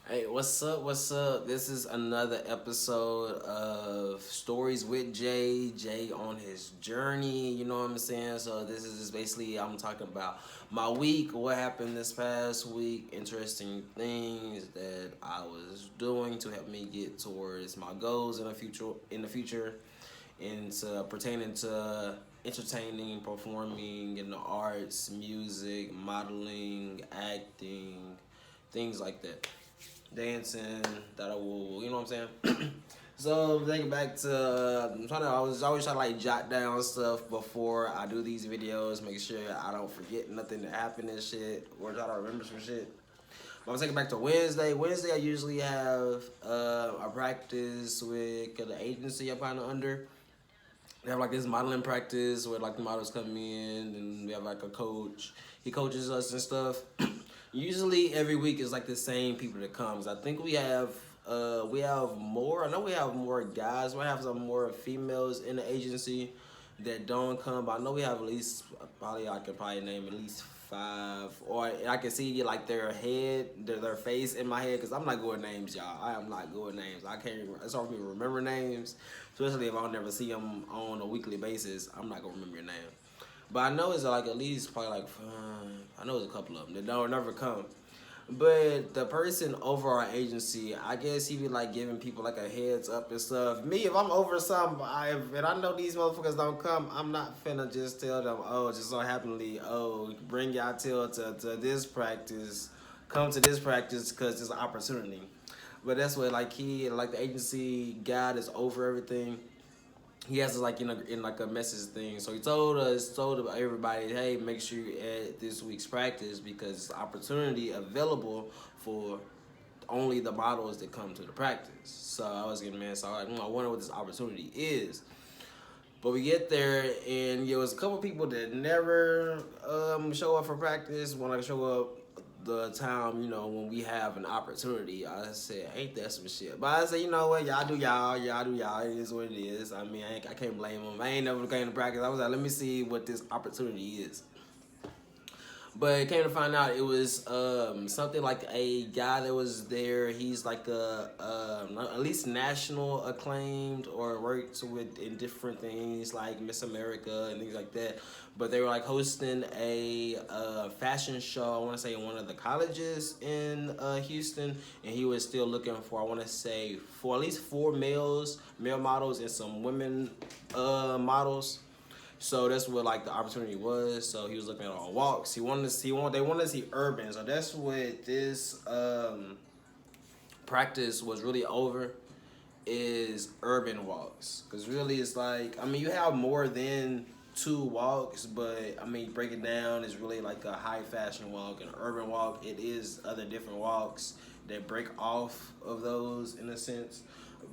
Hey, what's up? What's up? This is another episode of Stories with Jay. Jay on his journey, you know what I'm saying? So, this is just basically, I'm talking about my week, what happened this past week, interesting things that I was doing to help me get towards my goals in the future, into pertaining to entertaining, performing in the arts, music, modeling, acting, things like that, dancing, that I will, you know what I'm saying? So thinking back to, I was always trying to like jot down stuff before I do these videos, make sure I don't forget nothing that happened and shit, or try to remember some shit. But I'm taking back to Wednesday. Wednesday I usually have a practice with the agency I'm kind of under. They have like this modeling practice where like the models come in and we have like a coach. He coaches us and stuff. Usually every week is like the same people that comes. I think we have more. I know we have more guys. We have some more females in the agency that don't come. But I know we have at least probably I could probably name at least five, or I can see like their head, their face in my head, because I'm not good with names, y'all. I am not good with names. I can't. It's hard for me to remember names, especially if I don't never see them on a weekly basis. I'm not gonna remember your name. But I know it's like at least probably like I know it's a couple of them that don't never come. But the person over our agency, I guess he be like giving people like a heads up and stuff. Me, if I'm over something, and I know these motherfuckers don't come, I'm not finna just tell them, oh, just so happenly, oh, bring y'all to this practice, come to this practice because it's an opportunity. But that's what like like the agency guy is over everything. He has like in like a message thing. So he told everybody, hey, make sure you add this week's practice because it's an opportunity available for only the models that come to the practice. So I was getting mad. So I, like, I wonder what this opportunity is. But we get there, and there was a couple people that never show up for practice. When I show up the time, when we have an opportunity, I said, ain't that some shit? But I said, you know what, y'all do y'all. It is what it is. I mean, I can't blame them. I ain't never came to practice. I was like, let me see what this opportunity is. But came to find out it was something like a guy that was there. He's like a at least national acclaimed or worked with in different things like Miss America and things like that. But they were like hosting a fashion show. I want to say in one of the colleges in Houston, and he was still looking for, I want to say, for at least four male models and some women models. So that's what like the opportunity was. So he was looking at all walks. They wanted to see urban. So that's what this practice was really over, is urban walks. Cause really it's like, I mean, you have more than two walks, but I mean break it down, is really like a high fashion walk and an urban walk. It is other different walks that break off of those in a sense.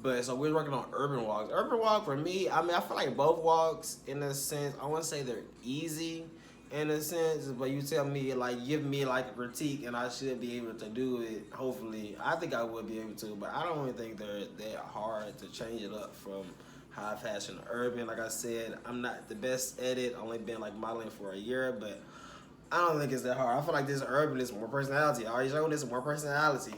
But so we're working on urban walks. Urban walk for me, I mean, I feel like both walks in a sense, I want to say they're easy in a sense, but you tell me, like, give me like a critique and I should be able to do it. Hopefully, I think I would be able to, but I don't really think they're that hard to change it up from high fashion to urban. Like I said, I'm not the best at it. Only been like modeling for a year, but I don't think it's that hard. I feel like this urban is more personality. I already showed this more personality.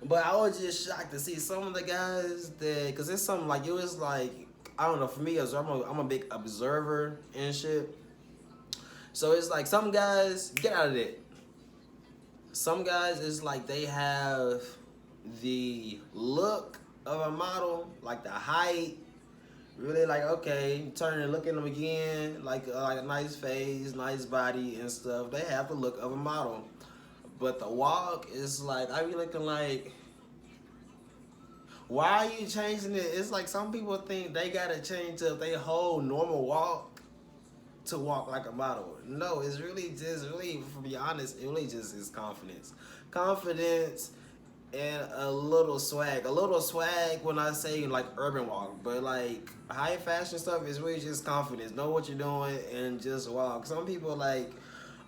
But I was just shocked to see some of the guys that, cause it's something like, it was like, I don't know, for me, I'm a big observer and shit. So it's like some guys get out of it. Some guys is like they have the look of a model, like the height. Really like, okay, you turn and look at them again, like a nice face, nice body and stuff. They have the look of a model. But the walk is like, I be looking like, why are you changing it? It's like some people think they gotta change up their whole normal walk to walk like a model. No, it's really just, really, to be honest, it really just is confidence. Confidence and a little swag. A little swag when I say like urban walk, but like high fashion stuff is really just confidence. Know what you're doing and just walk. Some people like,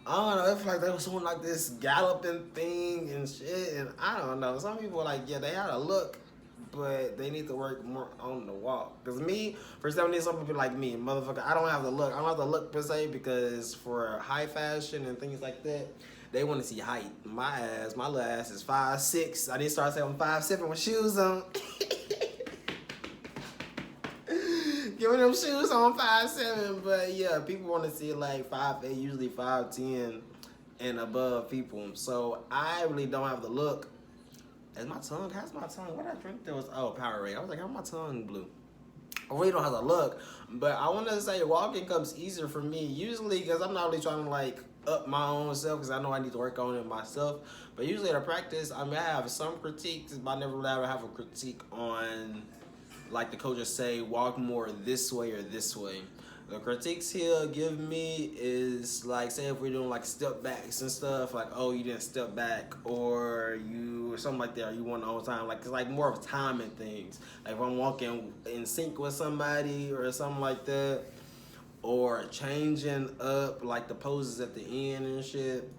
I don't know, it's like they was doing like this galloping thing and shit, and I don't know. Some people like, yeah, they had a look, but they need to work more on the walk. Cause me, for some reason, some people like me, motherfucker, I don't have the look. I don't have the look per se, because for high fashion and things like that, They want to see height. My little ass is 5'6". I need to start saying I'm 5'7" with shoes on. Giving them shoes on 5'7", but yeah, people want to see like 5'8", usually 5'10" and above people. So I really don't have the look. How's my tongue? What did I drink? There was Powerade. I was like, how's my tongue blue? I really don't have the look, but I want to say walking comes easier for me usually because I'm not really trying to like up my own self because I know I need to work on it myself. But usually at a practice, I mean, I have some critiques, but I never really ever have a critique on like the coaches say, walk more this way or this way. The critiques he'll give me is like, say if we're doing like step backs and stuff, like, oh, you didn't step back, or you, or something like that, or you won the whole time. Like, it's like more of timing things. Like if I'm walking in sync with somebody or something like that, or changing up like the poses at the end and shit.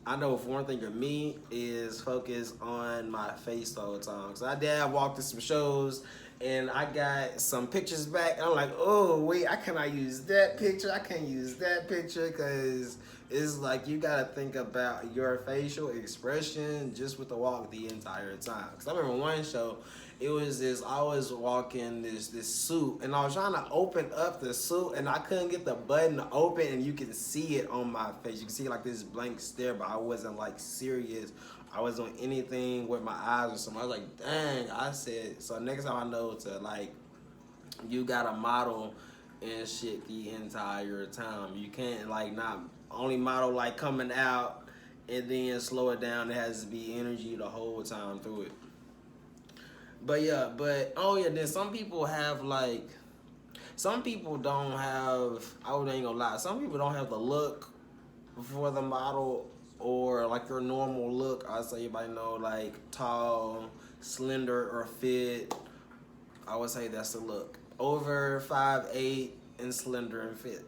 I know for one thing for me is focus on my face the whole time. Cause I did walk to some shows and I got some pictures back. And I'm like, oh wait, I cannot use that picture. I can't use that picture because it's like you gotta think about your facial expression just with the walk the entire time. Cause I remember one show, it was this, I was walking this suit and I was trying to open up the suit and I couldn't get the button to open and you can see it on my face. You can see like this blank stare, but I wasn't like serious. I wasn't doing anything with my eyes or something. I was like, dang, I said, so next time I know to like, you gotta model and shit the entire time. You can't like not only model like coming out and then slow it down. It has to be energy the whole time through it. But yeah, then some people have like, some people don't have, I ain't gonna lie, some people don't have the look for the model or like your normal look. I say everybody know like tall, slender, or fit. I would say that's the look. Over 5'8" and slender and fit.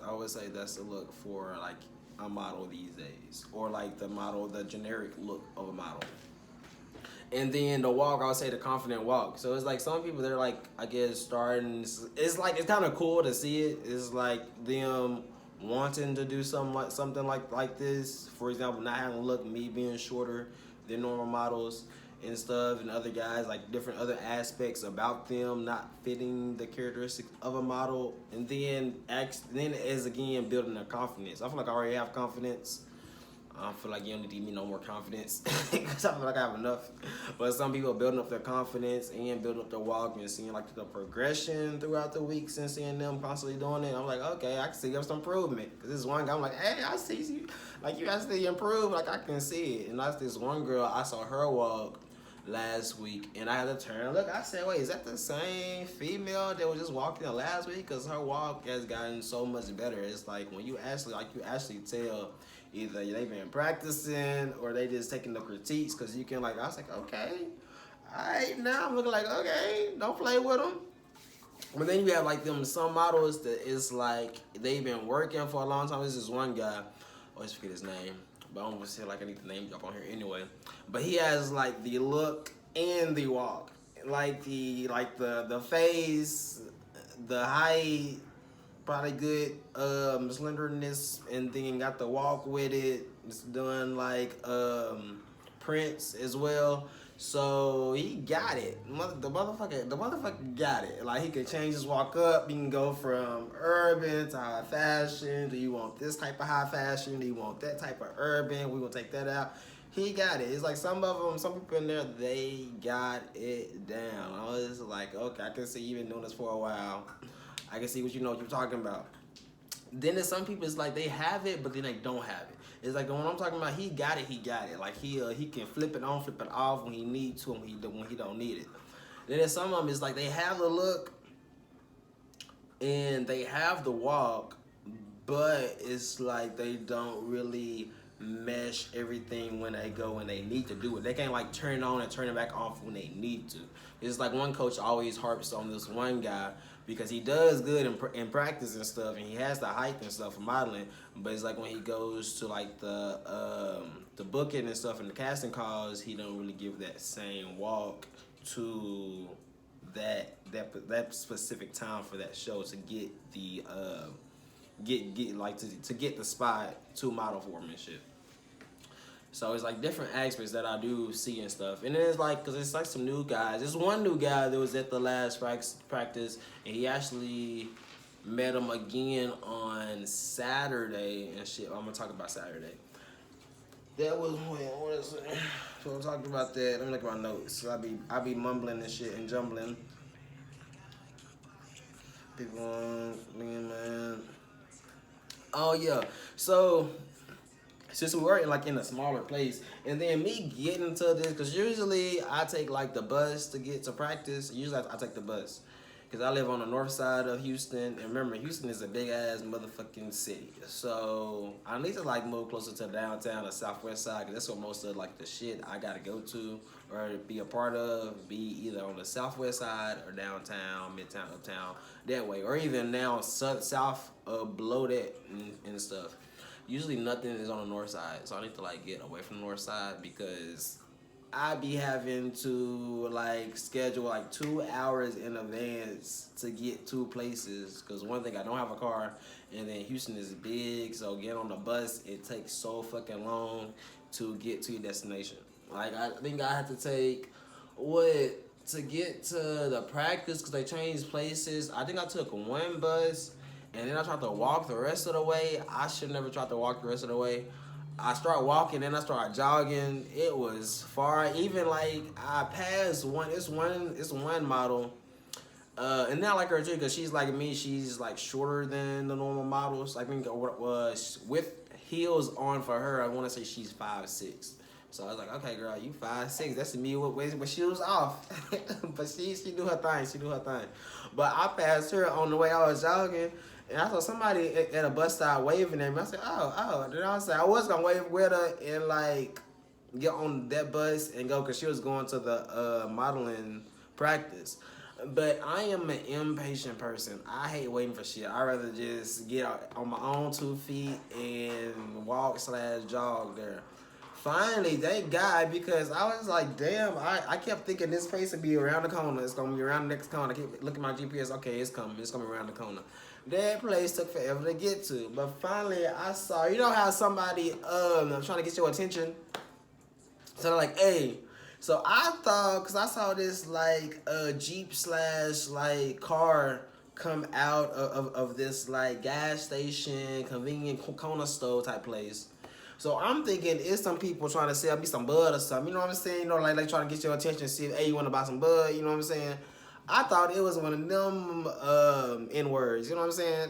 I would say that's the look for like a model these days, or like the generic look of a model. And then the walk, I would say the confident walk. So it's like some people, they're like, I guess starting, it's like, it's kind of cool to see it. It's like them wanting to do something like this. For example, not having to look, me being shorter than normal models and stuff, and other guys, like different other aspects about them not fitting the characteristics of a model. And then as again, building their confidence. I feel like I already have confidence. I feel like you don't need to give me no more confidence because I feel like I have enough. But some people are building up their confidence and building up their walk and seeing like the progression throughout the weeks and seeing them constantly doing it. I'm like, okay, I can see there's some improvement. Because this one guy, I'm like, hey, I see you. Like, you actually improve. Like, I can see it. And that's this one girl, I saw her walk last week and I had to turn and look. I said, wait, is that the same female that was just walking last week? Because her walk has gotten so much better. It's like when you actually tell either they've been practicing or they just taking the critiques, because you can like, I was like, okay, all right, now I'm looking like, okay, don't play with them. But then you have like some models that is like they've been working for a long time. This is one guy, I always forget his name, but I almost feel like I need to name drop on here anyway. But he has like the look and the walk, like the face, the height, probably good slenderness, and then got the walk with it. It's done like Prince as well. So he got it. The motherfucker got it. Like he could change his walk up. You can go from urban to high fashion. Do you want this type of high fashion? Do you want that type of urban? We're gonna take that out. He got it. It's like some people in there, they got it down. I was like, okay, I can see you've been doing this for a while. I can see what you're talking about. Then there's some people, it's like they have it, but then they don't have it. It's like the one I'm talking about, he got it. Like he can flip it on, flip it off when he need to, and when he don't need it. Then there's some of them, it's like they have the look and they have the walk, but it's like they don't really mesh everything when they go and they need to do it. They can't like turn it on and turn it back off when they need to. It's like one coach always harps on this one guy because he does good in practice and stuff, and he has the height and stuff for modeling. But it's like when he goes to like the booking and stuff and the casting calls, he don't really give that same walk to that specific time for that show to get the to get the spot to model for him and shit. So it's like different aspects that I do see and stuff. And then it's like, cause it's like some new guys. There's one new guy that was at the last practice, and he actually met him again on Saturday and shit. I'm gonna talk about Saturday. That was when, what is it? So I'm talking about that. Let me look at my notes. So I be mumbling and shit and jumbling. People, man. Oh yeah. So since we were in a smaller place, and then me getting to this, because usually I take like the bus to get to practice. Usually I take the bus, because I live on the north side of Houston, and remember, Houston is a big ass motherfucking city. So I need to like move closer to downtown or southwest side, because that's where most of like the shit I gotta go to or be a part of, be either on the southwest side or downtown, midtown, uptown, that way, or even now south below that and stuff. Usually nothing is on the north side, so I need to like get away from the north side, because I be having to like schedule like 2 hours in advance to get to places, because one thing, I don't have a car, and then Houston is big, so getting on the bus, it takes so fucking long to get to your destination. Like I think I had to take to get to the practice, because they changed places. I think I took one bus, and then I tried to walk the rest of the way. I should never try to walk the rest of the way. I start walking, then I start jogging. It was far. Even like I passed one. It's one model, and then I like her too, because she's like me. She's like shorter than the normal models. I think what was with heels on for her. I want to say she's 5'6". So I was like, okay, girl, you 5'6". That's me with shoes off. But she do her thing. She do her thing. But I passed her on the way I was jogging. And I saw somebody at a bus stop waving at me. I said, oh. Then I said, I was going to wave with her and, like, get on that bus and go, because she was going to the modeling practice. But I am an impatient person. I hate waiting for shit. I'd rather just get out on my own 2 feet and walk/jog there. Finally, thank God, because I was like, damn, I kept thinking this place would be around the corner. It's going to be around the next corner. I keep looking at my GPS. Okay, it's coming. It's coming around the corner. That place took forever to get to. But finally, I saw, you know how somebody trying to get your attention? So they're like, hey. So I thought, because I saw this, like, Jeep/like, car come out of this, like, gas station, convenient corner store type place. So I'm thinking it's some people trying to sell me some bud or something. You know what I'm saying? You know, like trying to get your attention, see if, hey, you want to buy some bud. You know what I'm saying? I thought it was one of them N-words. You know what I'm saying?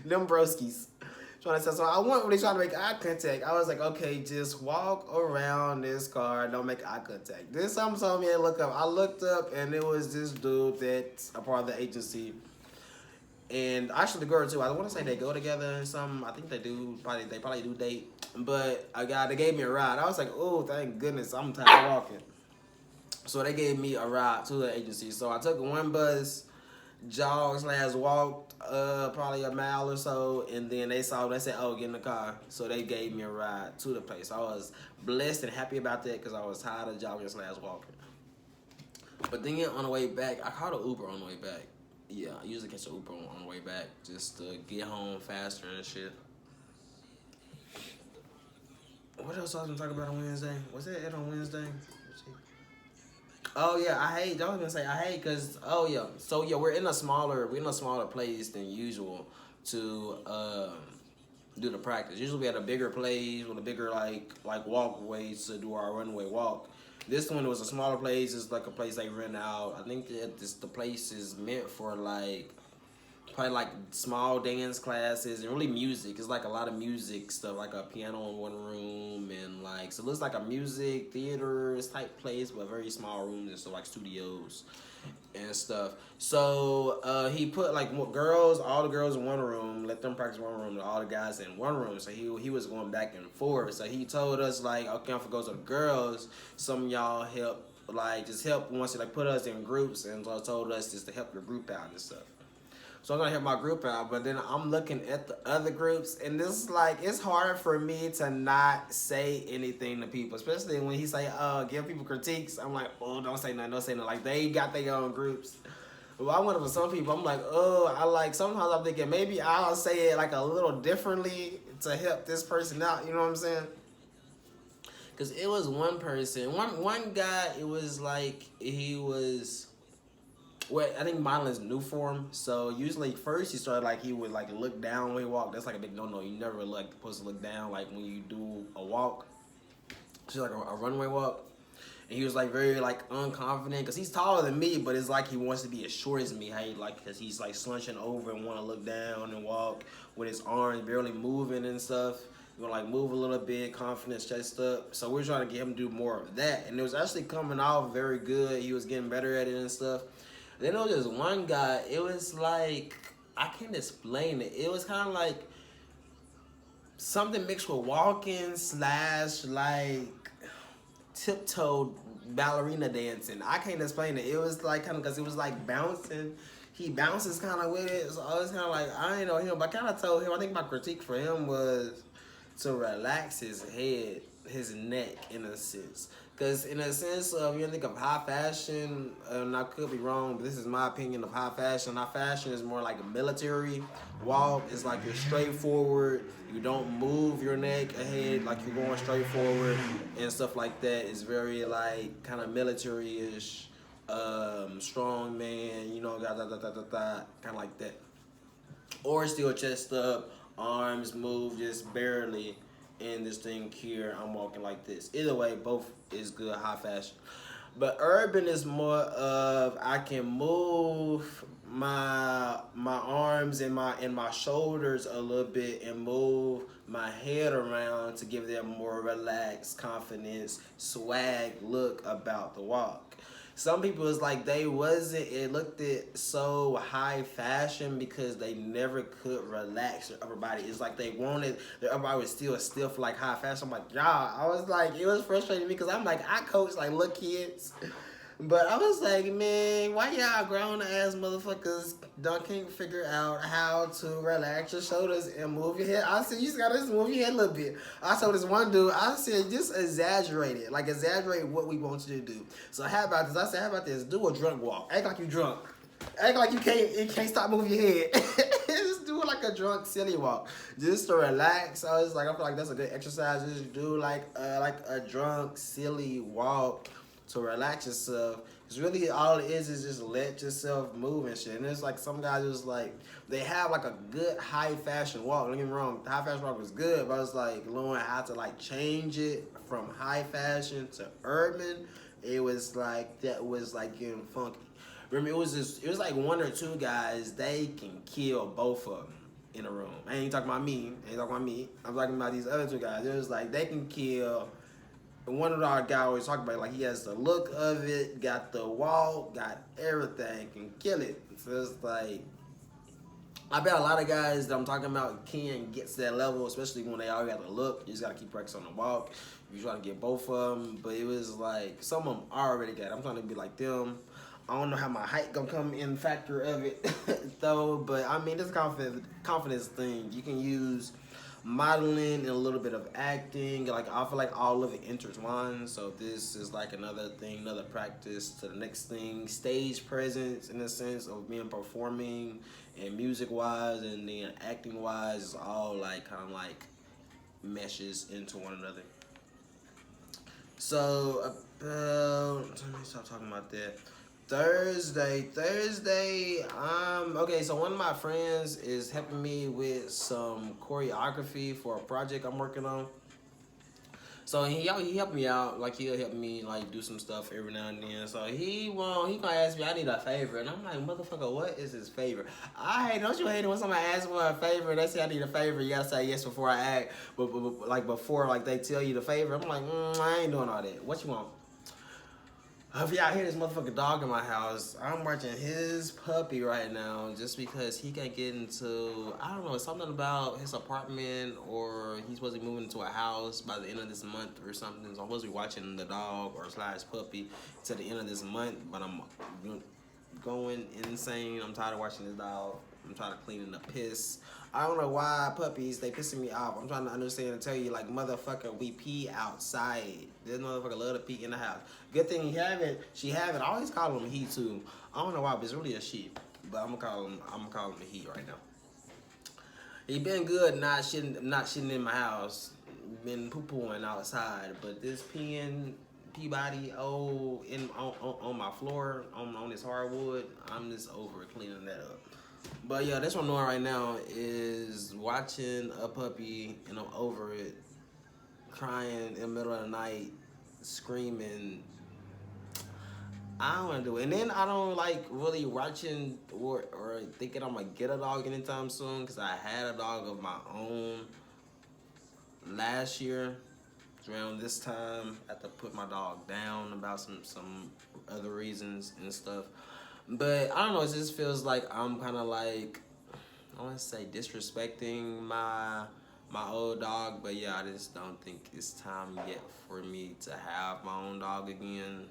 them broskies. Trying to sell. So I went when they trying to make eye contact. I was like, okay, just walk around this car. Don't make eye contact. Then something told me to look up. I looked up, and it was this dude that's a part of the agency. And actually, the girl too. I want to say they go together or something. I think they do. They probably do date. But they gave me a ride. I was like, oh, thank goodness, I'm tired of walking. So they gave me a ride to the agency. So I took one bus, jogged/walked probably a mile or so, and then they said, oh, get in the car. So they gave me a ride to the place. I was blessed and happy about that, because I was tired of jogging/walking. But then on the way back, I called an Uber on the way back. Yeah, I usually catch an Uber on the way back just to get home faster and shit. What else I was gonna talk about on Wednesday? Was that it on Wednesday? Oh yeah, I was gonna say I hate, because so yeah, we're in a smaller place than usual to do the practice. Usually we had a bigger place with a bigger like walkways to do our runway walk. This one was a smaller place. It's like a place they rent out. I think that the place is meant for like probably like small dance classes and really music. It's like a lot of music stuff, like a piano in one room, and like, so it looks like a music theater type place, but very small rooms and so like studios and stuff. So he put like all the girls in one room, let them practice in one room, all the guys in one room. So he was going back and forth. So he told us like, okay, if it goes to the girls, some of y'all help once you like put us in groups, and so told us just to help your group out and stuff. So I'm gonna help my group out, but then I'm looking at the other groups, and this is like, it's hard for me to not say anything to people, especially when he say, give people critiques. I'm like, oh, don't say nothing. Like, they got their own groups. Well, I wonder for some people, I'm like, sometimes I'm thinking maybe I'll say it like a little differently to help this person out, you know what I'm saying? Cause it was one person, one guy. It was like he was. Well, I think modeling's new for him. So usually first he started like he would like look down when he walked. That's like a big no. You never like supposed to look down like when you do a walk. It's like a runway walk. And he was like very like unconfident because he's taller than me, but it's like he wants to be as short as me. Hey, like because he's like slouching over and want to look down and walk with his arms barely moving and stuff. You want to like move a little bit, confidence, chest up. So we're trying to get him to do more of that, and it was actually coming off very good. He was getting better at it and stuff. Then there was this one guy. It was like I can't explain it. It was kind of like something mixed with walking slash like tiptoed ballerina dancing. I can't explain it. It was like kind of because it was like bouncing. He bounces kind of with it. So I was kind of like, I ain't know him, but I kind of told him, I think my critique for him was to relax his head, his neck in a sense. Because in a sense of, you think of high fashion, and I could be wrong, but this is my opinion of high fashion. High fashion is more like a military walk. It's like you're straightforward. You don't move your neck ahead, like you're going straight forward and stuff like that. It's very like kind of military-ish, strong man, you know, kind of like that. Or still chest up, arms move just barely. In this thing here, I'm walking like this. Either way, both is good high fashion. But urban is more of I can move my arms and my shoulders a little bit and move my head around to give them more relaxed, confidence, swag look about the walk. Some people is like they wasn't, it looked at so high fashion because they never could relax their upper body. It's like they wanted, their upper body was still stiff like high fashion. I'm like, y'all, I was like, it was frustrating me because I'm like, I coach like little kids. But I was like, man, why y'all grown ass motherfuckers can't figure out how to relax your shoulders and move your head? I said, you just gotta just move your head a little bit. I told this one dude, I said, just exaggerate it. Like, exaggerate what we want you to do. So how about this? I said, how about this? Do a drunk walk. Act like you drunk. Act like you can't stop moving your head. Just do it like a drunk, silly walk. Just to relax. I was like, I feel like that's a good exercise. Just do like a drunk, silly walk to relax yourself. Because really all it is just let yourself move and shit. And it's like some guys just like, they have like a good high fashion walk. Don't get me wrong, the high fashion walk was good, but I was like learning how to like change it from high fashion to urban. It was like, that was like getting funky. Remember, it was like one or two guys, they can kill both of them in a room. I ain't talking about me. I'm talking about these other two guys. It was like, they can kill. One of our guys always talk about it, like he has the look of it, got the walk, got everything, can kill it. So it's like, I bet a lot of guys that I'm talking about can get to that level, especially when they already got the look. You just gotta keep practicing on the walk. You try to get both of them, but it was like some of them already got it. I'm trying to be like them. I don't know how my height gonna come in factor of it though, but I mean this confidence thing. You can use modeling and a little bit of acting. Like I feel like all of it intertwined. So this is like another thing, another practice to the next thing. Stage presence in the sense of being performing and music wise, and then acting wise is all like kind of like meshes into one another. So let me stop talking about that. Thursday, okay, so one of my friends is helping me with some choreography for a project I'm working on. So he helped me out, like he'll help me like do some stuff every now and then. So he gonna ask me, I need a favor, and I'm like, motherfucker, what is his favor? Don't you hate it when somebody asks for a favor? They say I need a favor, you gotta say yes before I act, but like before like they tell you the favor, I'm like, I ain't doing all that. What you want? If y'all hear this motherfucking dog in my house, I'm watching his puppy right now just because he can't get into, I don't know, something about his apartment, or he's supposed to be moving into a house by the end of this month or something. So I'm supposed to be watching the dog or slash puppy to the end of this month, but I'm going insane. I'm tired of watching this dog. I'm trying to clean the piss. I don't know why puppies, they pissing me off. I'm trying to understand and tell you, like, motherfucker, we pee outside. This motherfucker love to pee in the house. Good thing she have it. I always call him he too. I don't know why, but it's really a she. But I'm gonna call him a he right now. He been good not shitting in my house. been poo-pooing outside, but this Peabody on my floor on this hardwood, I'm just over cleaning that up. But yeah, that's what I'm doing right now is watching a puppy and I'm over it, crying in the middle of the night, screaming. I don't want to do it. And then I don't like really watching or thinking I'm going to get a dog anytime soon because I had a dog of my own last year. Around this time, I had to put my dog down about some other reasons and stuff. But I don't know, it just feels like I'm kind of like, I want to say disrespecting my old dog, but yeah, I just don't think it's time yet for me to have my own dog again.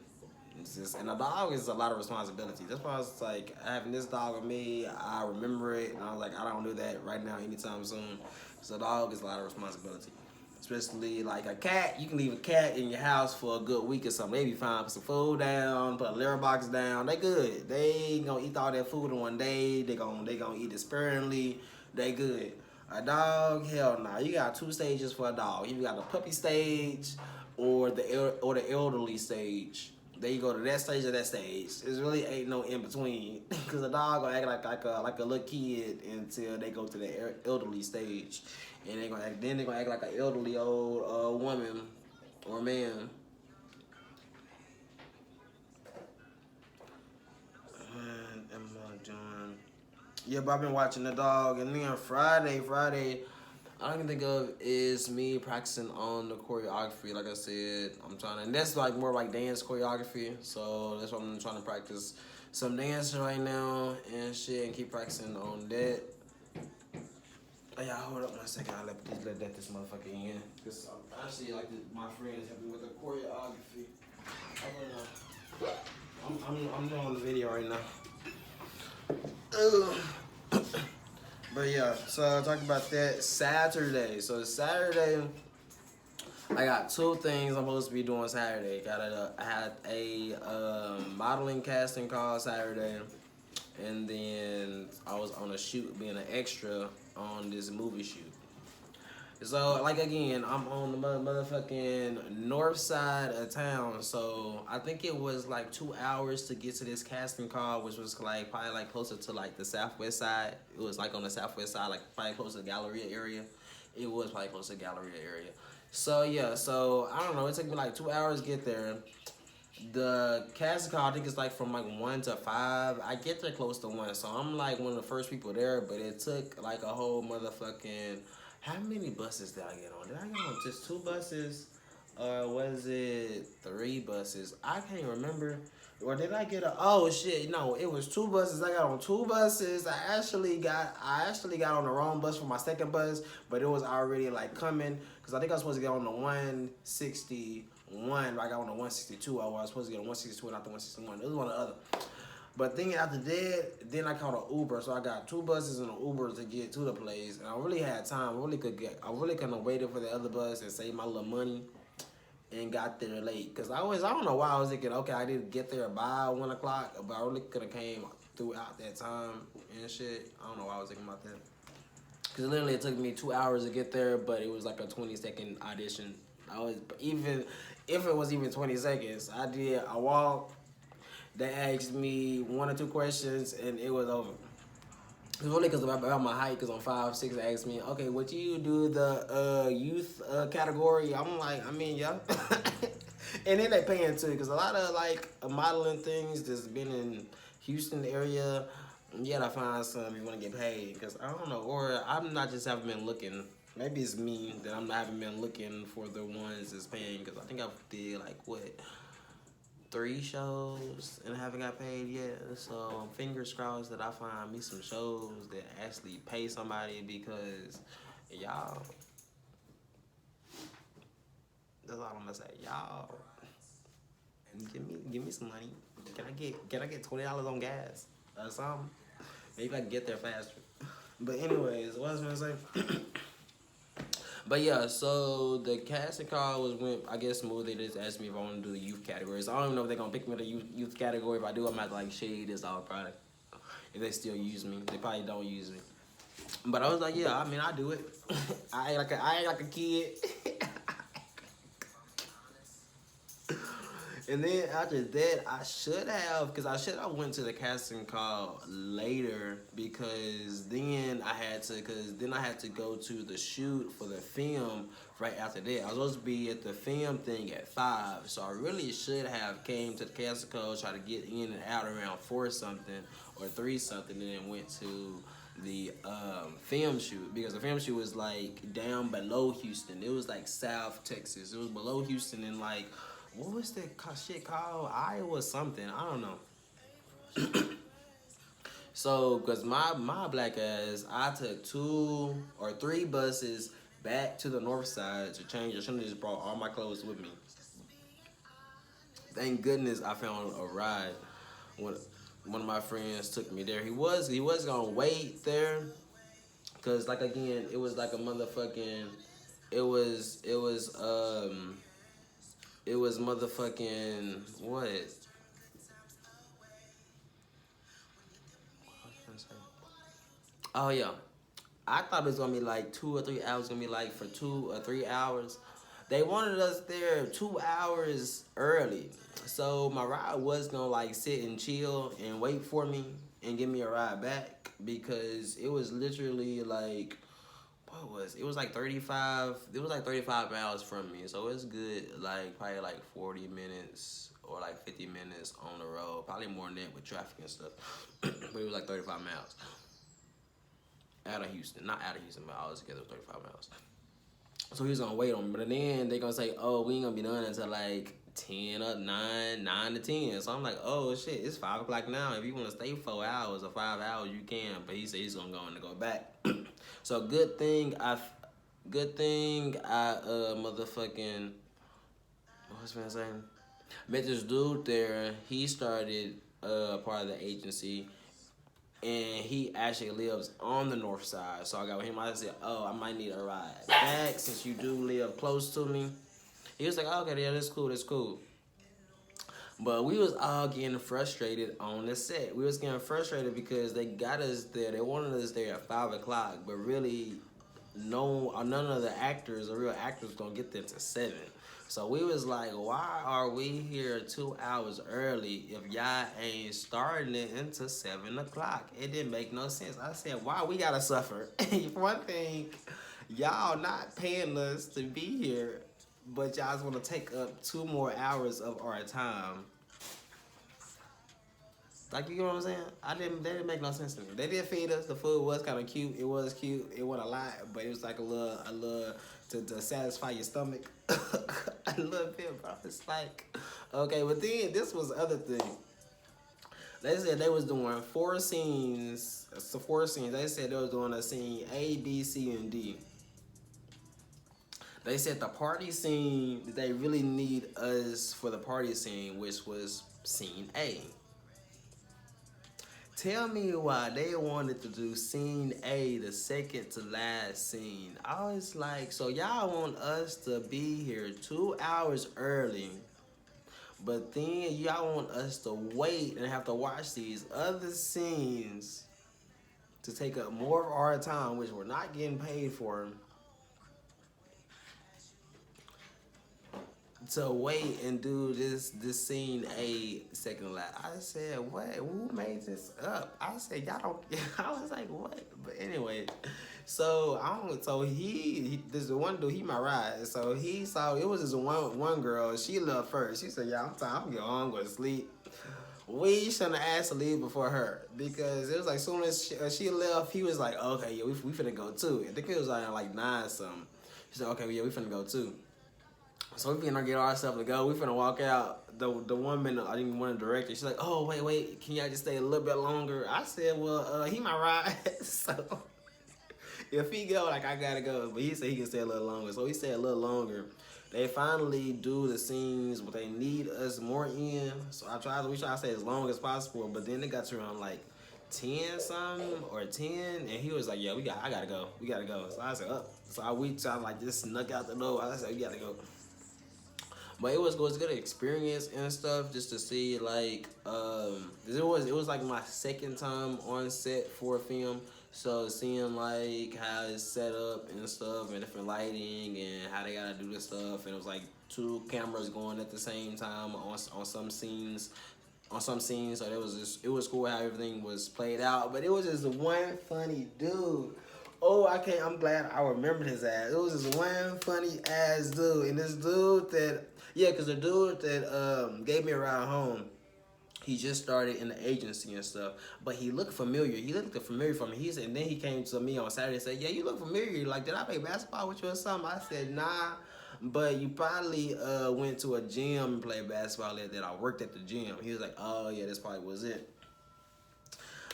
It's just, and a dog is a lot of responsibility. That's why I was like, having this dog with me, I remember it, and I was like, I don't do that right now anytime soon. So a dog is a lot of responsibility. Especially like a cat, you can leave a cat in your house for a good week or something. They be fine. Put some food down, put a litter box down. They good. They gonna eat all that food in one day. They gonna eat it sparingly. They good. A dog, hell no. You got 2 stages for a dog. You got the puppy stage or the elderly stage. Then you go to that stage or that stage. It really ain't no in between. Cause a dog gonna act like a little kid until they go to the elderly stage, and they're gonna act like an elderly old woman or man. And am I doing? Yeah, but I've been watching the dog, and then Friday, all I can think of is me practicing on the choreography. Like I said, and that's like more like dance choreography. So that's what I'm trying to practice some dance right now and shit, and keep practicing on that. Oh, yeah, hold up 1 second. I'll let this motherfucker in. Cause actually, like my friends help me with the choreography. I'm doing the video right now. But yeah, so talk about that Saturday. So Saturday, I got 2 things I'm supposed to be doing Saturday. I had a modeling casting call Saturday, and then I was on a shoot being an extra on this movie shoot. So, like, again, I'm on the motherfucking north side of town, so I think it was like 2 hours to get to this casting call, which was like probably like closer to like the southwest side. It was like on the southwest side, like probably close to the Galleria area. It was probably close to the Galleria area. So yeah, so I don't know, it took me like 2 hours to get there. The casting call, I think it's like from like 1 to 5. I get there close to 1, so I'm like one of the first people there, but it took like a whole motherfucking... How many buses did I get on? Did I get on just 2 buses? Or was it 3 buses? I can't remember. Or did I get oh shit, no, it was 2 buses. I got on 2 buses. I actually got on the wrong bus for my second bus, but it was already like coming. Cause I think I was supposed to get on the 161, but I got on the 162. I was supposed to get on 162 and not the 161. It was one or the other. But then after that, then I called an Uber, so I got 2 buses and an Uber to get to the place, and I really had time. I really couldn't have waited for the other bus and saved my little money, and got there late. Cause I don't know why I was thinking, okay, I didn't get there by 1 o'clock, but I really could have came throughout that time and shit. I don't know why I was thinking about that. Cause literally it took me 2 hours to get there, but it was like a 20-second audition. Even if it was even 20 seconds, I walked. They asked me 1 or 2 questions, and it was over. It's really because about my height, because I'm 5'6", they asked me, okay, would you do the youth category? I'm like, I mean, yeah. And then they paying too, because a lot of like modeling things that's been in Houston area, you gotta find some you want to get paid, because I don't know, or I'm not just haven't been looking. Maybe it's me that I haven't been looking for the ones that's paying, because I think I did like, what, 3 shows and I haven't got paid yet. So fingers crossed that I find me some shows that actually pay somebody, because y'all, that's all I'm gonna say. Y'all, give me some money. Can I get $20 on gas or something? Maybe I can get there faster. But anyways, what was I gonna say? But yeah, so the casting call went, I guess, smooth. They just asked me if I want to do the youth categories. I don't even know if they're going to pick me in the youth category. If I do, I'm going to like shade this all product. If they still use me. They probably don't use me. But I was like, yeah, I mean, I do it. I ain't like a kid. And then after that, I should have, because I should have went to the casting call later, because then I had to go to the shoot for the film right after that. I was supposed to be at the film thing at 5, so I really should have came to the casting call, try to get in and out around 4 something or 3 something, and then went to the film shoot, because the film shoot was like down below Houston. It was like South Texas. It was below Houston, and like, what was that shit called? Iowa something. I don't know. So, cause my black ass, I took 2 or 3 buses back to the north side to change. I should have just brought all my clothes with me. Thank goodness I found a ride. When one of my friends took me there, he was gonna wait there, cause like again, it was like a motherfucking, it was motherfucking what? Oh yeah, I thought it was gonna be like 2 or 3 hours. Gonna be like for 2 or 3 hours. They wanted us there 2 hours early, so my ride was gonna like sit and chill and wait for me and give me a ride back, because it was literally like, it was like 35. It was like 35 miles from me, so it's good. Like probably like 40 minutes or like 50 minutes on the road, probably more than that with traffic and stuff. But it was like 35 miles out of Houston, not out of Houston, but all together it was 35 miles. So he was gonna wait on me, but then they gonna say, "Oh, we ain't gonna be done until like 10 or 9 to 10." So I'm like, "Oh shit, it's 5 o'clock now. If you want to stay 4 hours or 5 hours, you can." But he said he's gonna go back. So good thing I motherfucking, what was I saying? Met this dude there. He started part of the agency, and he actually lives on the north side. So I got with him. I said, "Oh, I might need a ride back since you do live close to me." He was like, "Oh, okay, yeah, that's cool, that's cool." But we was all getting frustrated on the set. We was getting frustrated because they got us there. They wanted us there at 5 o'clock, but really, none of the actors, the real actors, gonna get there to 7. So we was like, why are we here 2 hours early if y'all ain't starting it until 7 o'clock? It didn't make no sense. I said, why we gotta suffer? For one thing, y'all not paying us to be here, but y'all just want to take up 2 more hours of our time. Like, you know what I'm saying? They didn't make no sense to me. They did feed us. The food was kind of cute. It was cute. It wasn't a lot, but it was like a little to satisfy your stomach. A little bit, bro. It's like, okay, but then this was the other thing. They said they was doing 4 scenes. So 4 scenes. They said they was doing a scene A, B, C, and D. They said the party scene, they really need us for the party scene, which was scene A. Tell me why they wanted to do scene A, the second to last scene. I was like, so y'all want us to be here 2 hours early, but then y'all want us to wait and have to watch these other scenes to take up more of our time, which we're not getting paid for, to wait and do this scene A second last. I said, what? Who made this up? I said, y'all don't. I was like, what? But anyway, so this one dude, he my ride. So he saw it was this one girl. She left first. She said, yeah, I'm tired. I'm going home, go to sleep. We shouldn't have asked to leave before her, because it was like soon as she left, he was like, okay, yeah, we finna go too. And the kid was like 9 something. She said, okay, yeah, we finna go too. So we finna get ourselves to go. We finna walk out. The woman, I didn't want to direct it. She's like, oh, wait, can y'all just stay a little bit longer? I said, well, he my ride. So if he go, like, I gotta go. But he said he can stay a little longer. So he stayed a little longer. They finally do the scenes, but they need us more in. So we try to stay as long as possible. But then it got to around like 10 something or 10, and he was like, yeah, I gotta go. We gotta go. So I said, oh. So I like just snuck out the door. I said, we gotta go. But it was a good experience and stuff, just to see, like, it was like my second time on set for a film. So seeing like how it's set up and stuff, and different lighting, and how they gotta do this stuff, and it was like two cameras going at the same time on some scenes. On some scenes, so it was cool how everything was played out. But it was just one funny dude. Oh, I can't. I'm glad I remembered his ass. It was this one funny ass dude, and this dude that yeah, cause the dude that gave me a ride home, he just started in the agency and stuff, but he looked familiar. He looked familiar for me. He said, and then he came to me on Saturday and said, "Yeah, you look familiar. Like, did I play basketball with you or something?" I said, "Nah, but you probably went to a gym and played basketball that I worked at the gym." He was like, "Oh yeah, this probably was it."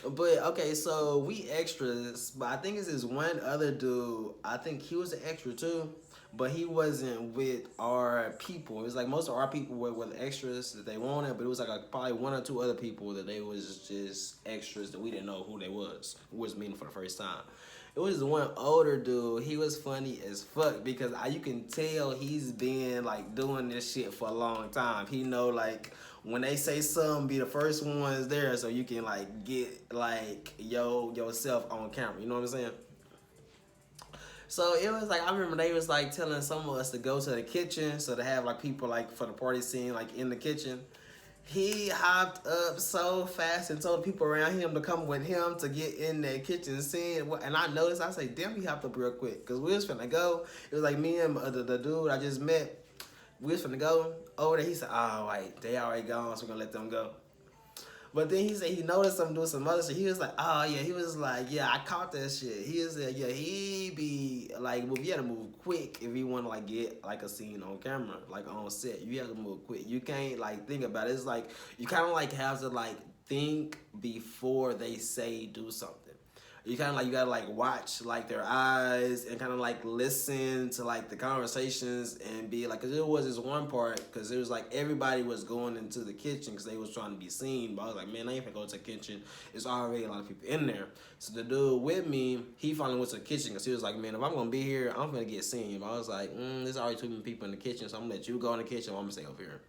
But okay, so we extras, but I think it's this one other dude. I think he was an extra too, but he wasn't with our people. It was like most of our people were the extras that they wanted, but it was like probably one or two other people that they was just extras that we didn't know who was meeting for the first time. It was one older dude. He was funny as fuck because you can tell he's been like doing this shit for a long time. He know like when they say something, be the first ones there, so you can like get like yourself on camera. You know what I'm saying? So it was like I remember they was like telling some of us to go to the kitchen, so to have like people like for the party scene like in the kitchen. He hopped up so fast and told the people around him to come with him to get in that kitchen scene. And I noticed, I say, damn, he hopped up real quick. Because we was finna go. It was like me and the dude I just met. We was finna go over there. He said, oh, wait, they already gone, so we're going to let them go. But then he said he noticed them doing some other shit. He was like, oh, yeah. He was like, yeah, I caught that shit. He was like, yeah, he be, like, well, you had to move quick if you want to, like, get, like, a scene on camera, like, on set. You have to move quick. You can't, like, think about it. It's like, you kind of, like, have to, like, think before they say do something. You kind of like, you gotta like watch like their eyes and kind of like listen to like the conversations and be like, cause there was this one part, cause it was like everybody was going into the kitchen cause they was trying to be seen, but I was like, man, I ain't finna go to the kitchen. It's already a lot of people in there. So the dude with me, he finally went to the kitchen cause he was like, man, if I'm gonna be here, I'm gonna get seen. But I was like, there's already too many people in the kitchen, so I'm gonna let you go in the kitchen. I'm gonna stay over here.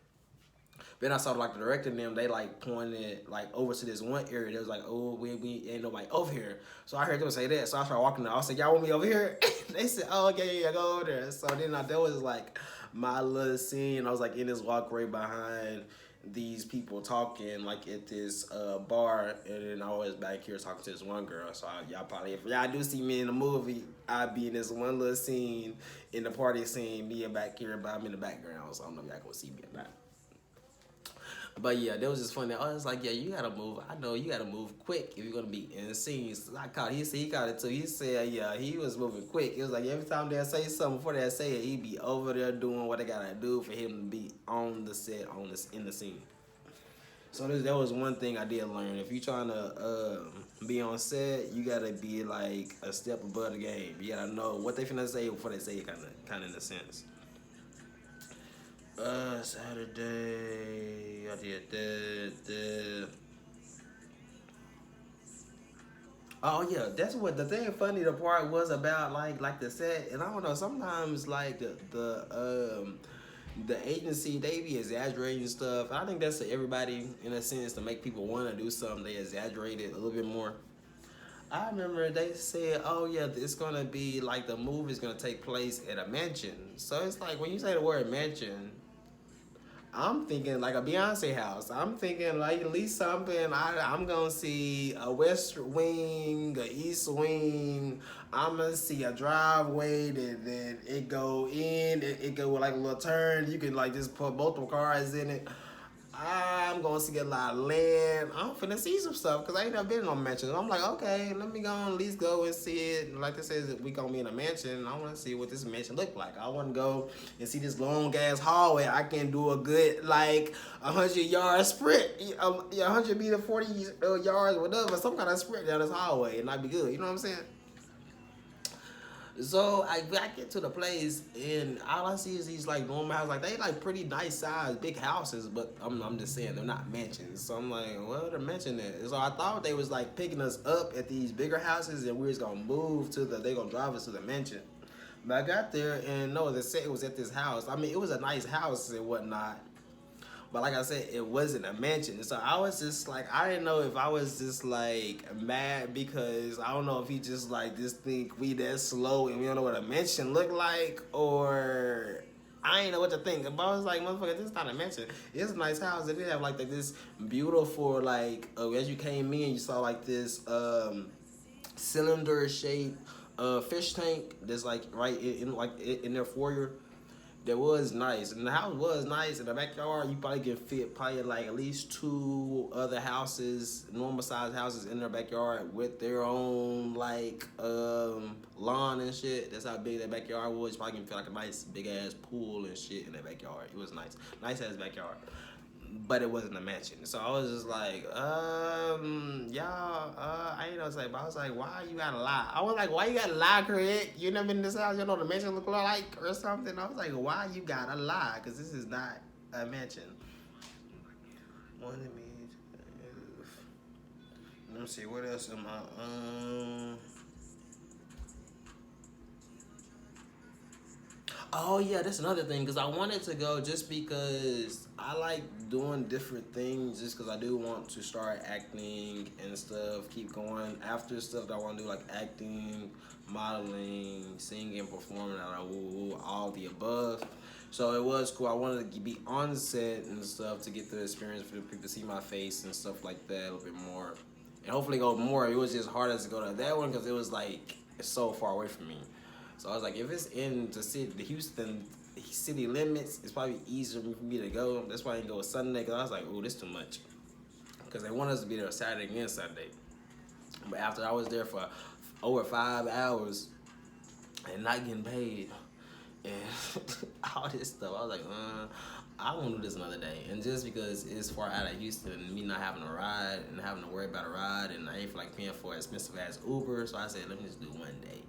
Then I saw like the director and them, they like pointed like over to this one area. They was like, oh, we ain't nobody over here. So I heard them say that. So I started walking there. I said, y'all want me over here? They said, oh, okay, yeah, go over there. So then that was like my little scene. I was like in this walkway behind these people talking like at this bar, and then I was back here talking to this one girl. So y'all probably, if y'all do see me in the movie, I'd be in this one little scene in the party scene, me back here, but I'm in the background. So I don't know if y'all gonna see me or not. But yeah, that was just funny. I was like, yeah, you gotta move. I know you gotta move quick if you're gonna be in the scenes. I caught. He caught it too. He said, yeah, he was moving quick. It was like every time they say something before they say it, he'd be over there doing what they gotta do for him to be on the set, in the scene. So that was one thing I did learn. If you trying to be on set, you gotta be like a step above the game. You gotta know what they finna say before they say it, kind of in a sense. Saturday, I did that. Oh yeah, that's what the thing. Funny the part was about like the set, and I don't know. Sometimes like the agency, they be exaggerating stuff. I think that's to everybody in a sense to make people want to do something. They exaggerate it a little bit more. I remember they said, oh yeah, it's gonna be like the movie's gonna take place at a mansion. So it's like when you say the word mansion, I'm thinking like a Beyonce house. I'm thinking like at least something. I'm gonna see a west wing, a east wing. I'm gonna see a driveway that it go in. It go with like a little turn. You can like just put multiple cars in it. I'm gonna see a lot of land. I'm finna see some stuff because I ain't never been in no mansion. I'm like, okay, let me go and at least go and see it. Like this says, we gonna be in a mansion. I want to see what this mansion look like. I want to go and see this long ass hallway. I can do a good like 100-yard sprint, 100 meter, 40 yards, whatever, some kind of sprint down this hallway, and I'd be good. You know what I'm saying? So I get to the place and all I see is these like normal houses, like they like pretty nice size, big houses, but I'm just saying they're not mansions. So I'm like, well, they're mentioning it. So I thought they was like picking us up at these bigger houses and we was gonna move to they gonna drive us to the mansion. But I got there and no, they said it was at this house. I mean, it was a nice house and whatnot. But like I said, it wasn't a mansion. So I was just like, I didn't know if I was just like mad because I don't know if he just like just think we that slow and we don't know what a mansion look like, or I ain't know what to think. But I was like, motherfucker, this is not a mansion. It's a nice house. If you have like this beautiful like as you came in, you saw like this cylinder shaped fish tank that's like right in their foyer. That was nice, and the house was nice. In the backyard, you probably can fit probably like at least two other houses, normal sized houses in their backyard with their own like lawn and shit. That's how big that backyard was. You probably can fit like a nice big ass pool and shit in that backyard. It was nice ass backyard, but it wasn't a mansion. So I was just like, y'all, I ain't know what to say, but I was like, why you gotta lie? I was like, why you gotta lie, Craig? You never been in this house, you know what the mansion look like or something? I was like, why you gotta lie? Because this is not a mansion. Let me see, what else am I, Oh yeah, that's another thing because I wanted to go just because I like doing different things just because I do want to start acting and stuff. Keep going after stuff that I want to do like acting, modeling, singing, performing, all the above. So it was cool. I wanted to be on set and stuff to get the experience for people to see my face and stuff like that a little bit more, and hopefully go more. It was just harder to go to that one because it was like it's so far away from me. So I was like, if it's in the Houston city limits, it's probably easier for me to go. That's why I didn't go Sunday, because I was like, oh, this too much. Because they want us to be there Saturday and Sunday. But after I was there for over 5 hours and not getting paid and all this stuff, I was like, I won't do this another day. And just because it's far out of Houston and me not having a ride and having to worry about a ride, and I ain't feel like paying for expensive ass Uber, so I said, let me just do one day.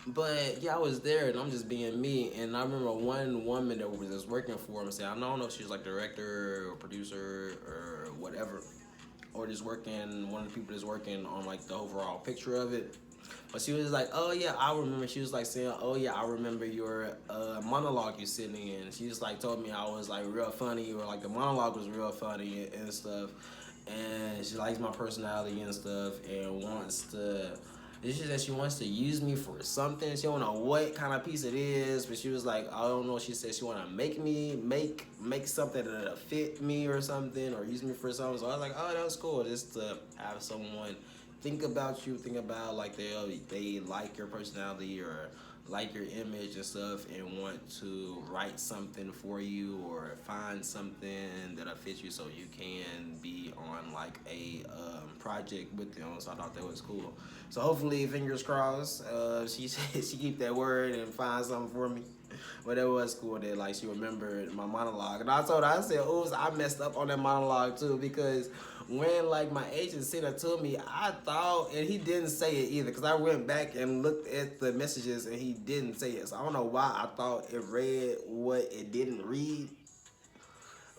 But yeah, I was there and I'm just being me. And I remember one woman that was working for him said, I don't know if she was like director or producer or whatever, or just working, one of the people that's working on like the overall picture of it. But she was like, oh yeah, I remember. She was like saying, oh yeah, I remember your monologue you sitting in. She just like told me I was like real funny, or like the monologue was real funny and stuff. And she likes my personality and stuff and wants to. It's just that she wants to use me for something. She don't know what kind of piece it is, but she was like, I don't know. She said she want to make something that'll fit me or something, or use me for something. So I was like, oh, that was cool, just to have someone think about you, think about like they like your personality or like your image and stuff, and want to write something for you or find something that'll fit you so you can be on like a project with them. So I thought that was cool. So hopefully, fingers crossed, she keep that word and find something for me. But it was cool that like she remembered my monologue, and I told her, I said, "Oops, I messed up on that monologue too," because when like my agent sent it to me, I thought, and he didn't say it either, because I went back and looked at the messages and he didn't say it. So I don't know why I thought it read what it didn't read.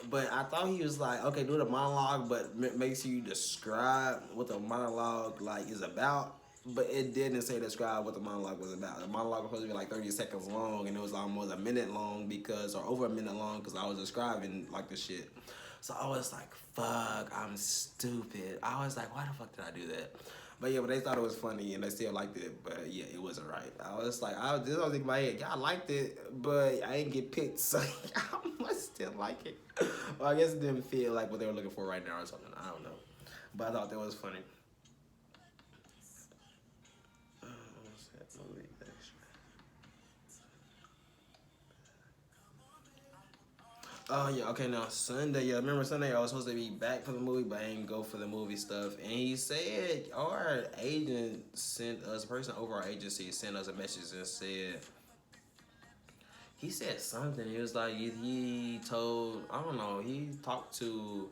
But I thought he was like, okay, do the monologue, but make sure you describe what the monologue like is about. But it didn't say describe what the monologue was about. The monologue was supposed to be like 30 seconds long, and it was almost a minute long or over a minute long, because I was describing like the shit. So I was like, fuck, I'm stupid. I was like, why the fuck did I do that? But yeah, but they thought it was funny and they still liked it. But yeah, it wasn't right. I was like, I was thinking in my head, y'all liked it, but I didn't get picked, so I must still like it. Well, I guess it didn't feel like what they were looking for right now or something. I don't know. But I thought that was funny. Oh yeah, okay, now Sunday, yeah, remember Sunday I was supposed to be back for the movie, but I didn't go for the movie stuff. And he said our agent sent us, a person over our agency sent us a message and said, he said something. He was like, he told, I don't know, he talked to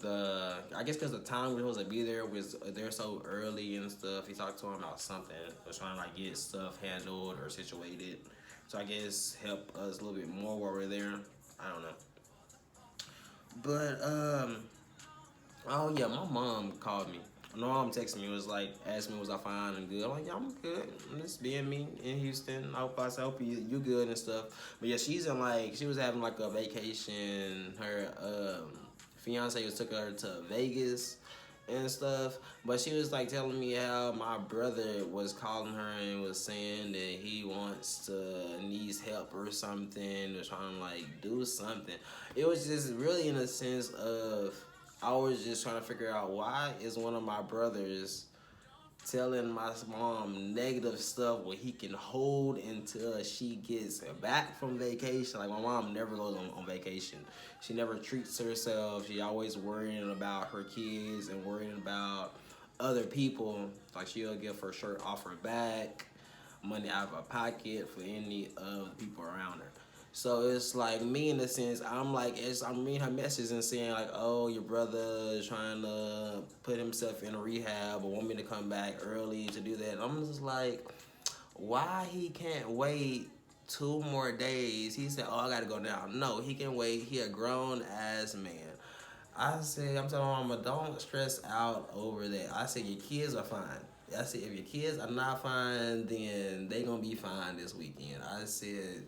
I guess because the time we were supposed to be there was there so early and stuff. He talked to him about something, was trying to like get stuff handled or situated. So I guess help us a little bit more while we're there. I don't know. But oh yeah, my mom called me. My mom texted me, was like, asked me was I fine and good. I'm like, yeah, I'm good. I'm just being me in Houston. I hope you good and stuff. But yeah, she's in like, she was having like a vacation. Her fiance took her to Vegas, and stuff. But she was like telling me how my brother was calling her and was saying that he needs help or something, or trying to like do something. It was just really in a sense of I was just trying to figure out why is one of my brothers telling my mom negative stuff where he can hold until she gets back from vacation. Like my mom never goes on vacation. She never treats herself. She always worrying about her kids and worrying about other people. Like she'll give her shirt off her back, money out of her pocket for any of the people around her. So it's like me in a sense, I'm reading her message and saying like, oh, your brother is trying to put himself in a rehab or want me to come back early to do that. And I'm just like, why he can't wait 2 more days? He said, oh, I gotta go now. No, he can wait. He a grown ass man. I said, I'm telling mama, don't stress out over that. I said, your kids are fine. I said, if your kids are not fine, then they gonna be fine this weekend. I said,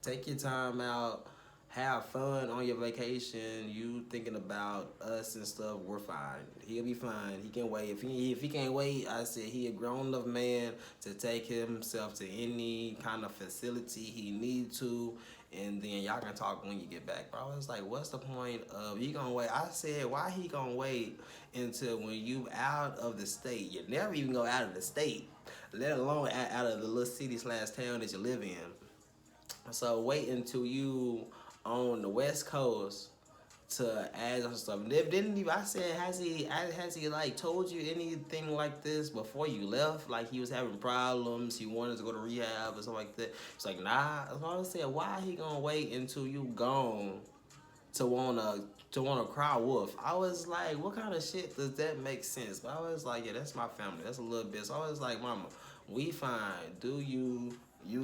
take your time out, have fun on your vacation. You thinking about us and stuff, we're fine. He'll be fine. He can wait. If he can't wait, I said he a grown enough man to take himself to any kind of facility he need to, and then y'all can talk when you get back. But I was like, what's the point of he gonna wait? I said, why he gonna wait until when you out of the state? You never even go out of the state, let alone out of the little city slash town that you live in. So wait until you on the West Coast to add some stuff. Didn't even I said has he like told you anything like this before you left? Like he was having problems, he wanted to go to rehab or something like that. It's like nah. So I said, why he gonna wait until you gone to wanna cry wolf? I was like, what kind of shit does that make sense? But I was like, yeah, that's my family. That's a little bit. So I was like, mama, we fine. Do you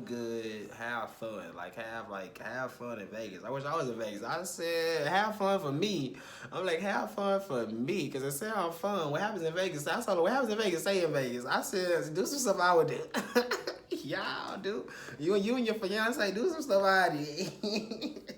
good, have fun. Have fun in Vegas. I wish I was in Vegas. I said have fun for me. I'm like, have fun for me. Cause it sounds fun. What happens in Vegas? I told her what happens in Vegas, stay in Vegas. I said, do some stuff I would do. Y'all do. You and your fiance do some stuff I did.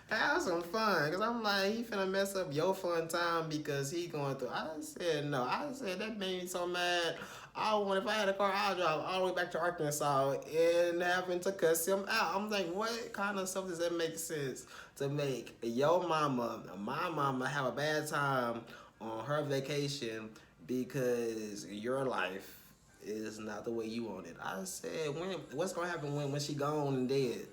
Have some fun, cause I'm like, he finna mess up your fun time because he going through. I said no. I said that made me so mad. If I had a car, I'll drive all the way back to Arkansas and having to cuss him out. I'm like, what kind of stuff does that make sense to make your mama, my mama, have a bad time on her vacation because your life is not the way you want it? I said, what's gonna happen when she gone and dead?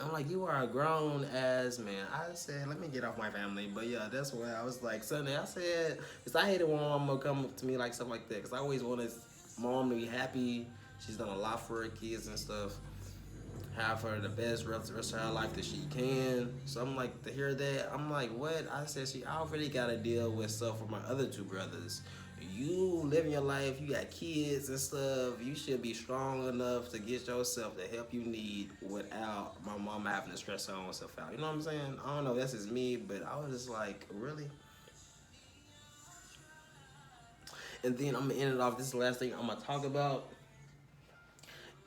I'm like, you are a grown ass man. I said, let me get off my family. But yeah, that's why I was like, Sunday, I said, because I hated when my mom would come up to me like stuff like that. Because I always wanted mom to be happy. She's done a lot for her kids and stuff. Have her the best rest of her life that she can. So I'm like, to hear that, I'm like, what? I said, she already got to deal with stuff with my other two brothers. You living your life, you got kids and stuff. You should be strong enough to get yourself the help you need without my mama having to stress her own self out. You know what I'm saying? I don't know if that's just me, but I was just like, really? And then I'm gonna end it off. This is the last thing I'm gonna talk about.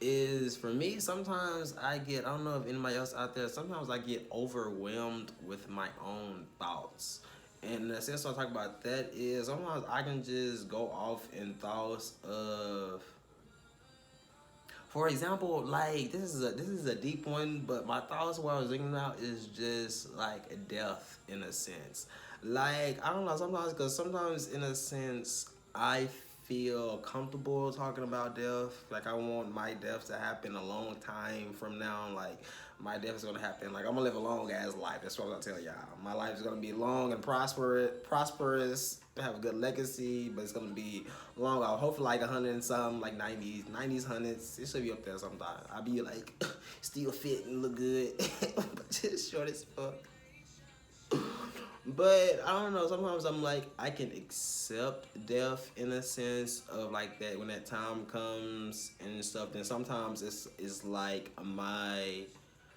Is for me, sometimes I don't know if anybody else out there, sometimes I get overwhelmed with my own thoughts. And the sense I talk about that is sometimes I can just go off in thoughts of, for example, like this is a deep one, but my thoughts what I was thinking about is just like death in a sense. Like I don't know, sometimes in a sense I feel comfortable talking about death. Like I want my death to happen a long time from now. Like my death is gonna happen. Like I'm gonna live a long ass life. That's what I'm gonna tell y'all. My life is gonna be long and prosperous. Have a good legacy, but it's gonna be long. I'll hopefully like 100 and some, like 90s, 100s. It should be up there sometime. I'll be like still fit and look good, but just short as fuck. But I don't know. Sometimes I'm like I can accept death in a sense of like that when that time comes and stuff. Then sometimes it's like my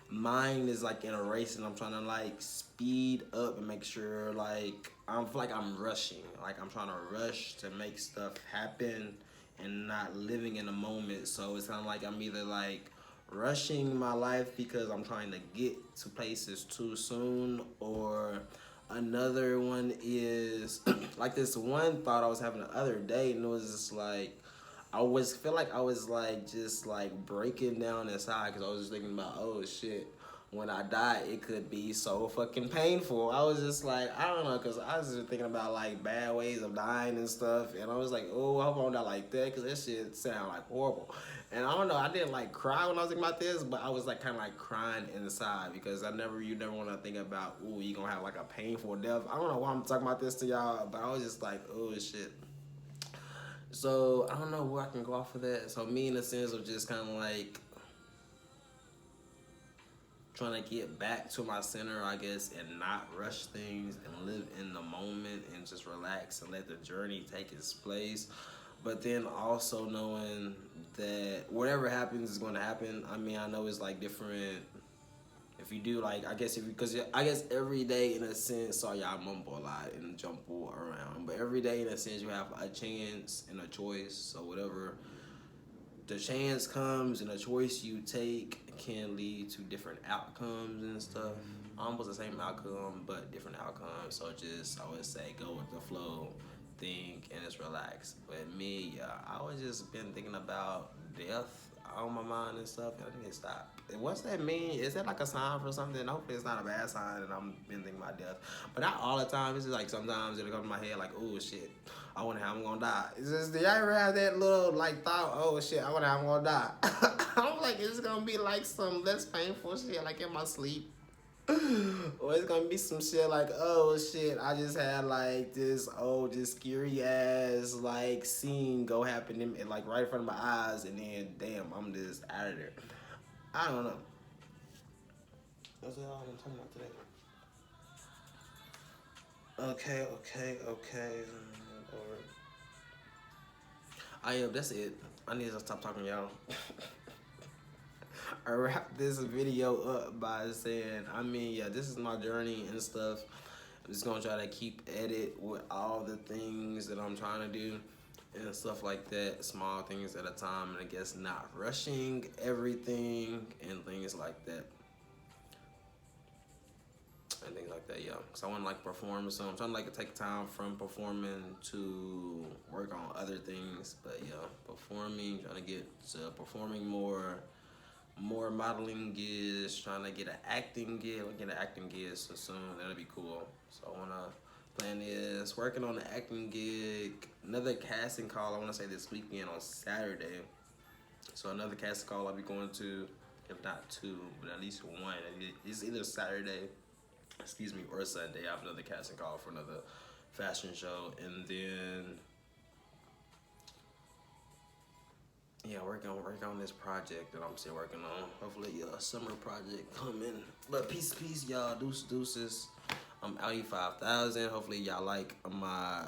mind is like in a race and I'm trying to like speed up and make sure like I feel like I'm rushing. Like I'm trying to rush to make stuff happen and not living in the moment. So it's kind of like I'm either like rushing my life because I'm trying to get to places too soon, or Another one is like this one thought I was having the other day, and it was just like I was feel like I was like just like breaking down inside because I was just thinking about, oh shit, when I die it could be so fucking painful. I was just like, I don't know, because I was just thinking about like bad ways of dying and stuff, and I was like, oh, I hope I don't die like that because that shit sound like horrible. And I don't know, I didn't like cry when I was thinking about this, but I was like kind of like crying inside because you never want to think about, ooh, you gonna have like a painful death. I don't know why I'm talking about this to y'all, but I was just like, oh shit. So I don't know where I can go off of that. So me, in the sense of just kind of like trying to get back to my center, I guess, and not rush things and live in the moment and just relax and let the journey take its place. But then also knowing that whatever happens is going to happen. I mean, I know it's like different. If you do like, I guess if you, because I guess every day in a sense, sorry, y'all mumble a lot and jump all around, but every day in a sense you have a chance and a choice. So whatever the chance comes and a choice you take can lead to different outcomes and stuff. Almost the same outcome, but different outcomes. So just, I would say, go with the flow, think, and just relax. But me, I was just been thinking about death on my mind and stuff, and I need to stop. And what's that mean? Is that like a sign for something? Hopefully it's not a bad sign and I'm been thinking about death. But not all the time. It's just like sometimes it'll come to my head like, oh shit, I wonder how I'm gonna die. It's just, do y'all ever have that little like thought, oh shit, I wonder how I'm gonna die? I'm like, it's gonna be like some less painful shit like in my sleep. Or it's gonna be some shit like, oh shit, I just had like this just scary ass like scene go happen in like right in front of my eyes, and then damn, I'm just out of there. I don't know. That's all I'm talking about today. Okay. I am. That's it. I need to stop talking, y'all. I wrap this video up by saying, I mean, yeah, this is my journey and stuff. I'm just gonna try to keep at it with all the things that I'm trying to do and stuff like that, small things at a time, and I guess not rushing everything and things like that. And things like that, yeah. Cause I want to like perform, so I'm trying to like take time from performing to work on other things. But yeah, performing, trying to get to performing more modeling gigs, trying to get an acting gig. We'll get an acting gig so soon. That'll be cool. So I wanna plan is working on the acting gig. Another casting call I wanna say this weekend on Saturday. So another casting call I'll be going to, if not two, but at least one. It's either Saturday, or Sunday. I have another casting call for another fashion show, and then yeah, work on this project that I'm still working on. Hopefully, a summer project coming. But peace, y'all. Deuces. I'm Out 5000. Hopefully, y'all like my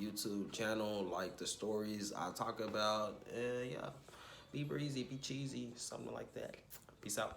YouTube channel, like the stories I talk about, and yeah, be breezy, be cheesy, something like that. Peace out.